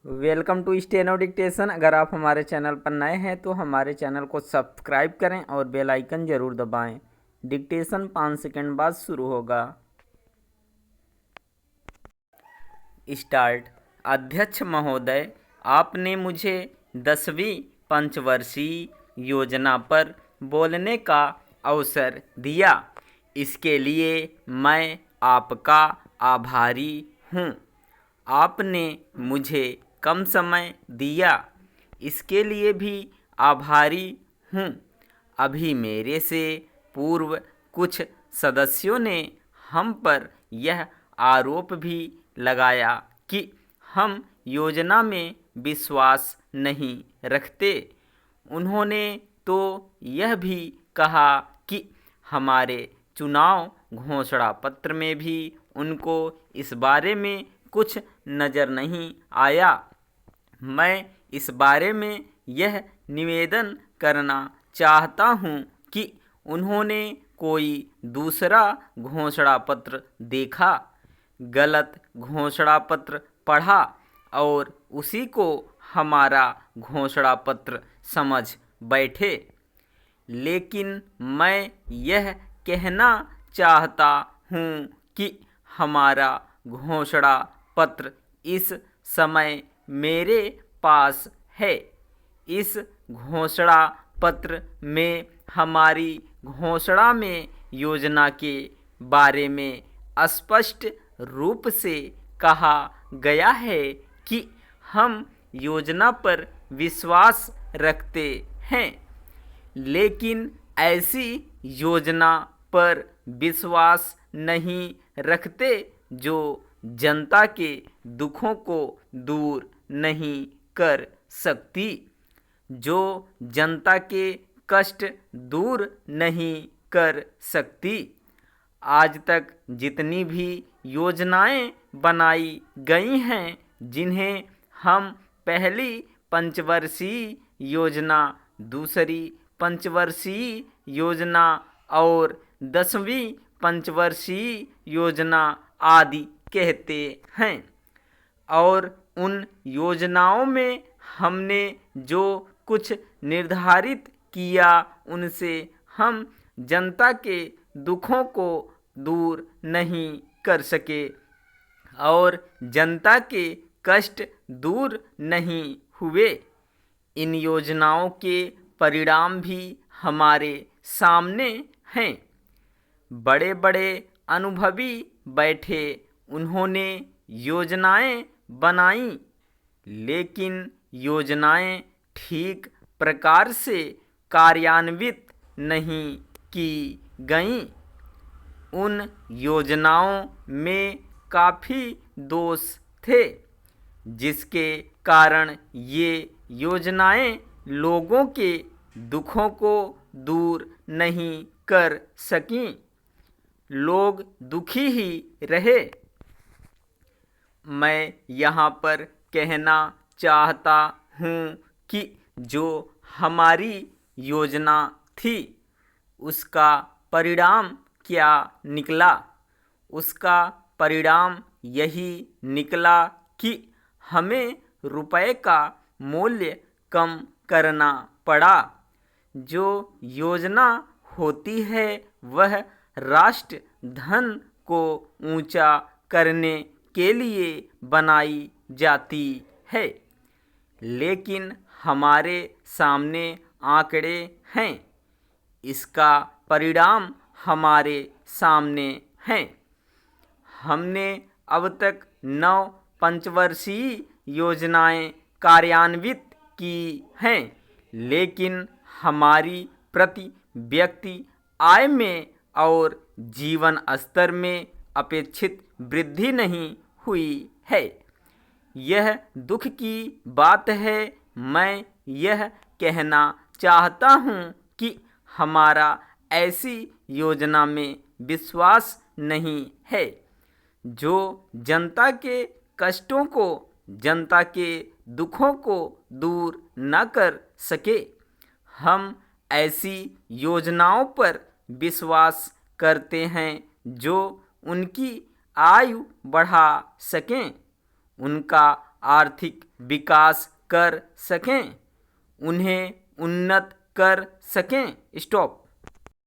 Welcome to steno dictation. अगर आप हमारे चैनल पर नए हैं तो हमारे चैनल को सब्सक्राइब करें और बेल आइकन ज़रूर दबाएं। डिक्टेशन 5 सेकंड बाद शुरू होगा। स्टार्ट। अध्यक्ष महोदय, आपने मुझे 10वीं पंचवर्षीय योजना पर बोलने का अवसर दिया, इसके लिए मैं आपका आभारी हूँ। आपने मुझे कम समय दिया, इसके लिए भी आभारी हूँ। अभी मेरे से पूर्व कुछ सदस्यों ने हम पर यह आरोप भी लगाया कि हम योजना में विश्वास नहीं रखते। उन्होंने तो यह भी कहा कि हमारे चुनाव घोषणा पत्र में भी उनको इस बारे में कुछ नज़र नहीं आया। मैं इस बारे में यह निवेदन करना चाहता हूँ कि उन्होंने कोई दूसरा घोषणा पत्र देखा, गलत घोषणा पत्र पढ़ा और उसी को हमारा घोषणा पत्र समझ बैठे। लेकिन मैं यह कहना चाहता हूँ कि हमारा घोषणा पत्र इस समय मेरे पास है। इस घोषणा पत्र में हमारी घोषणा में योजना के बारे में स्पष्ट रूप से कहा गया है कि हम योजना पर विश्वास रखते हैं, लेकिन ऐसी योजना पर विश्वास नहीं रखते जो जनता के दुखों को दूर नहीं कर सकती, जो जनता के कष्ट दूर नहीं कर सकती। आज तक जितनी भी योजनाएं बनाई गई हैं, जिन्हें हम पहली पंचवर्षीय योजना, दूसरी पंचवर्षीय योजना और 10वीं पंचवर्षीय योजना आदि कहते हैं, और उन योजनाओं में हमने जो कुछ निर्धारित किया उनसे हम जनता के दुखों को दूर नहीं कर सके और जनता के कष्ट दूर नहीं हुए। इन योजनाओं के परिणाम भी हमारे सामने हैं। बड़े बड़े अनुभवी बैठे, उन्होंने योजनाएं बनाई, लेकिन योजनाएं ठीक प्रकार से कार्यान्वित नहीं की गईं। उन योजनाओं में काफ़ी दोष थे, जिसके कारण ये योजनाएं लोगों के दुखों को दूर नहीं कर सकीं। लोग दुखी ही रहे। मैं यहाँ पर कहना चाहता हूँ कि जो हमारी योजना थी, उसका परिणाम क्या निकला? उसका परिणाम यही निकला कि हमें रुपए का मूल्य कम करना पड़ा। जो योजना होती है वह राष्ट्र धन को ऊंचा करने के लिए बनाई जाती है, लेकिन हमारे सामने आंकड़े हैं। इसका परिणाम हमारे सामने हैं। हमने अब तक 9 पंचवर्षीय योजनाएं कार्यान्वित की हैं, लेकिन हमारी प्रति व्यक्ति आय में और जीवन स्तर में अपेक्षित वृद्धि नहीं हुई है। यह दुख की बात है। मैं यह कहना चाहता हूँ कि हमारा ऐसी योजना में विश्वास नहीं है जो जनता के कष्टों को, जनता के दुखों को दूर न कर सके। हम ऐसी योजनाओं पर विश्वास करते हैं जो उनकी आयु बढ़ा सकें, उनका आर्थिक विकास कर सकें, उन्हें उन्नत कर सकें। स्टॉप।